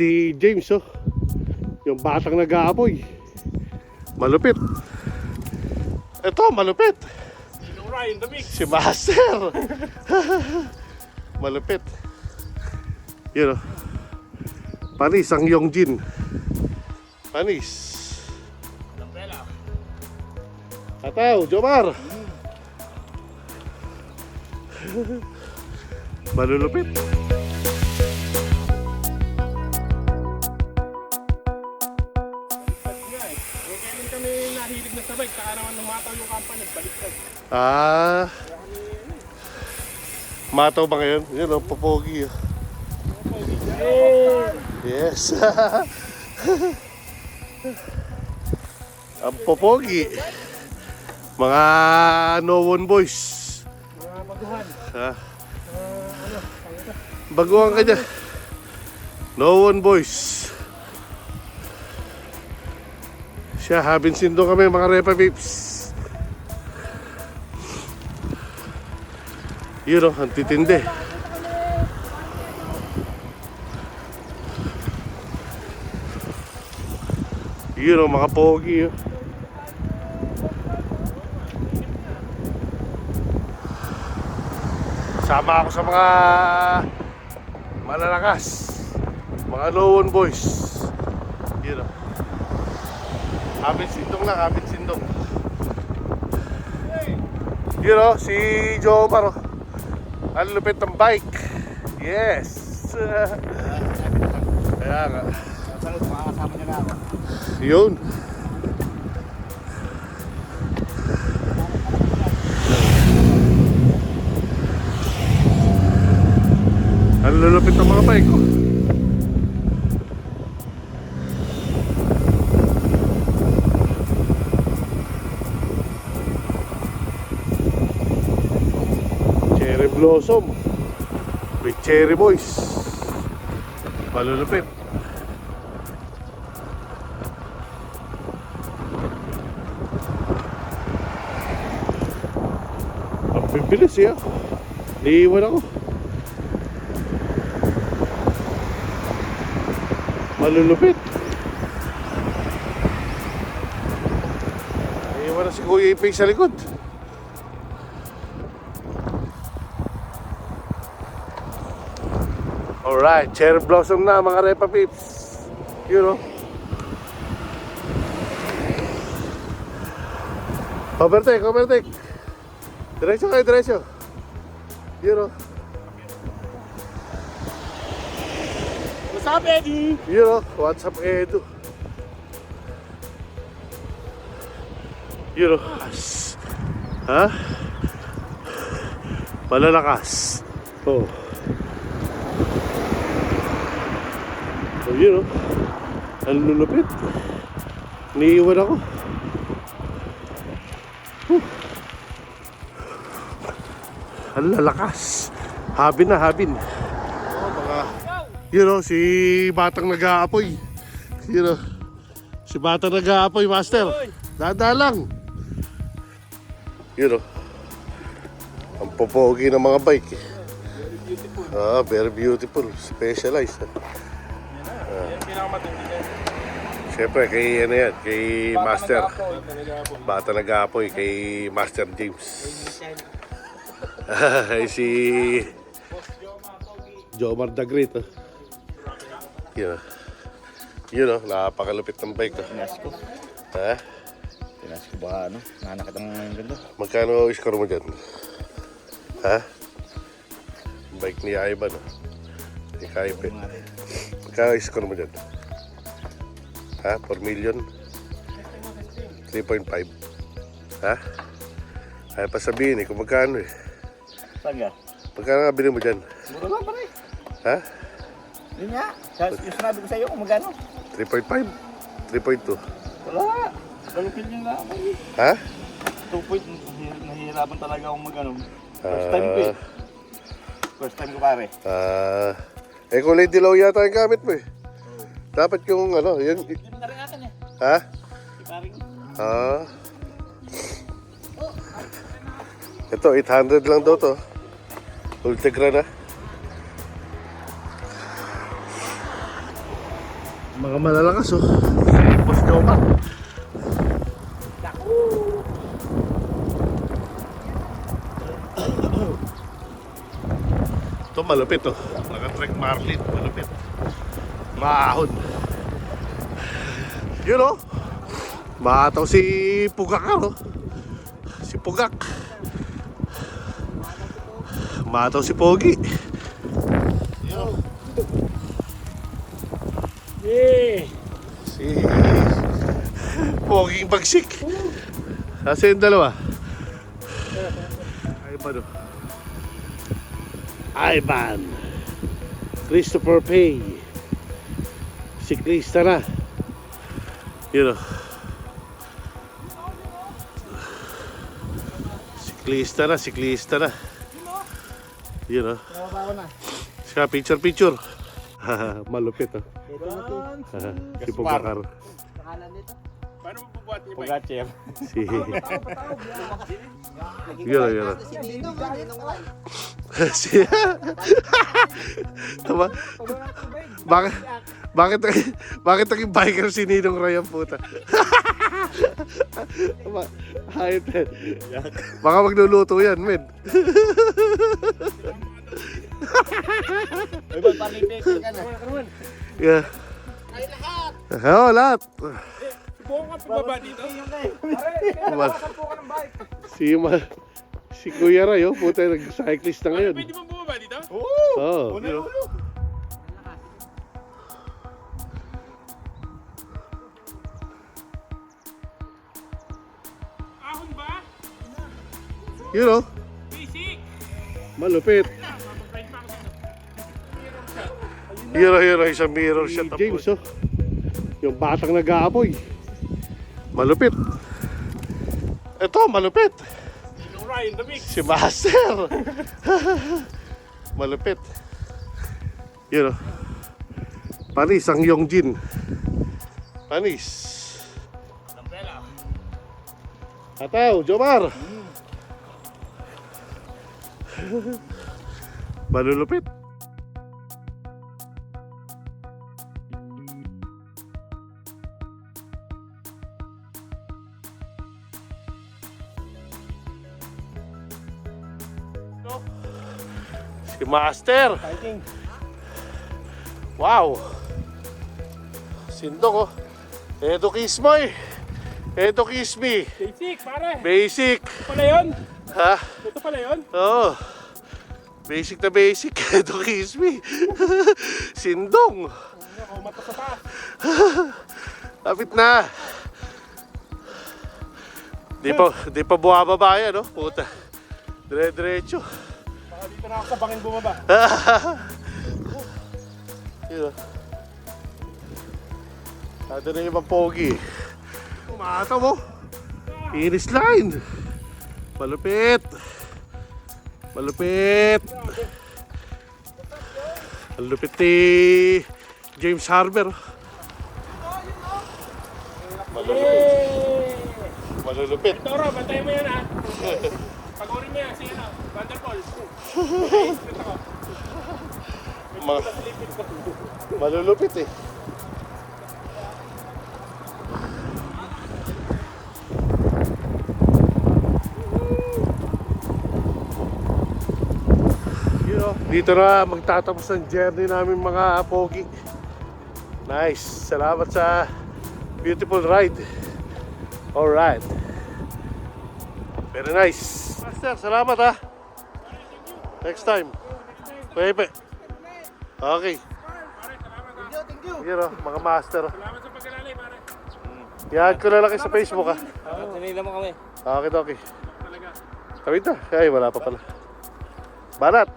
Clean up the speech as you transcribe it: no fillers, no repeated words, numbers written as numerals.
si James, oh. Yung batang nag-aapoy. Malupit. Ito, malupit. Si Master. Malupit. Yun, oh. Panis ang Yongjin. Panis. Ataw, Jomar. Malulupit. Kailan kami nahilig na sabay, saka naman lumataw yung kampanya, baliktad. Mataw ba ngayon? Yun, oh, popogi. Yes. Ang popogi. Mga no-one boys. Mga baguhan. Baguhan ka dyan. No-one boys. Siya, habinsin doon kami mga Repa Pips. Yun, oh, ang titindi. Yun, oh, mga pogi. Oh. Sama ako sa mga malalakas, mga no-one boys. Yun, oh. Habit sindong lang, habit sindong. Yun, oh, si Jomar, oh. Ang lupit ng bike. Yes. Kaya nga. Salut, makakasama niya na ako. Yun. Ang lulupit ng mga bike, oh. Cherry Blossom with Cherry Boys. Malulupit. Ang bibilis, eh. Niiwan ako. Malulupit. Niiwan na si Kuya Iping sa likod. Alright, cherry blossom na mga Repa Pips. You know. Overtake, overtake. Diretso kayo, diretso. You know. What's up, Eddie? You know, what's up, Edu? You know, ha? Malalakas. Oh. So, you know, ang lulupit. Niiwan ako. Ang lalakas. Habin na, habin. Oh, mga, you know, si batang nag-aapoy. You know, si batang nag-aapoy, Master. Dada lang. You know, ang popogi ng mga bike, eh. Very beautiful. Specialized. Yan pinakamatindi yan. Siyempre, kay ano yan, kay Master. Bata nag-aapoy, kay Master James. Si Jomar the Great, oh. Yun, oh, napakalupit ng bike, oh. Tinas ko. Ha? Tinas ko ba ano? Nanakit ang ganda. Magkano score mo dyan? Ha? Bike ni Ivan, oh. Ni Kaipe. Magkano score mo dyan? Ha? 4 million? 3.5? Ha? Ay pa sabihin, eh, kung magkano, eh. Saan ka? Magkano nga bilhin mo dyan? Siguro lang pare. Ha? Yun nga. Yung sinabi ko sa iyo kung magkano. 3.5? 3.2? Wala. Galupin niya lang ako eh. Ha? 2 point. Nahihirapan talaga akong magano. First time ko eh. First time ko pare. Kulay dilaw yata yung gamit mo, eh. Dapat yung ano, yun. Hindi mo na rin akin eh. Ha? Si paring. Ito, 800 lang daw to. Ultegra na. Mga malalakas oh. Boss Joma. Ito malupit oh. Naka-track marlin. Malupit. Maahon. Yun oh. Maataw si Pugak oh. Si Pugak. Maataw si Pogi. Yun oh. Yeah. Si Poging Bagsik. Kasi yung dalawa. Ivan oh. Ivan. Christopher Pay. Siklista na. Yun oh. Siklista na. Yun oh. Siya picture. Malupit oh. Si Pugakar. Paano mo bubuhat niya ba? Pugatcher. Si Yun. Si Tama. Bakit naging biker si Ninong Ray ang puta? Hayop yan. Baka magluluto yan, men. Ay, ba't pang-ipit ka na? Yeah. Oo, lahat. Subukan ka pagbaba dito. Si Kuya Ray, oh, puta, nag-cyclist na ngayon. Pwede mo bumaba dito? Oo. Una ulo. Ahon ba? Yun, oh. Basic. Malupit. Mapapray pa ako dito. Hero, isang mirror shot. James, oh. Yung batang nag-aapoy. Malupit. Ito, malupit. Ninong Ryan, the mix. Si Master. Malupit. Yun, oh. Panis ang Yongjin. Panis. Umbrella. Ataw, Jomar. Malulupit. Si Master. Fighting. Wow. Sindok oh. Eto kiss mo eh. Eto kiss me. Basic, pare. Basic. Ito pala yun. Ha? Ito pala yun. Oo. Basic na basic. Eto kiss me. Sindong. Ako, mata sa taas. Lapit na. Di pa buwababa yan, no? Puta. Dire-diretso. Baka dito na ako sa bangin bumaba. Yun, oh. Nado na yung ibang pogi. Umata mo. Finish line. Malupit. Ang lupit ni James Harbour. Malulupit. Toro, bantayan mo yan ha. Pag-uri mo yan, si ano, Vanderpool. Okay, ito ko. Silipin ko. Malulupit eh. Dito na magtatapos ang journey namin mga pogi. Nice. Salamat sa beautiful ride. Alright. Very nice. Master, salamat ha. Next time. Pepe. Okay. Pare, salamat ha. Thank you. Yun o, mga master. Salamat sa pagkalalay, pare. Yan ko na lang kayo sa Facebook ha. Sinila mo kami. Okay. Talaga. Tawid na. Ay, wala pa pala. Banat.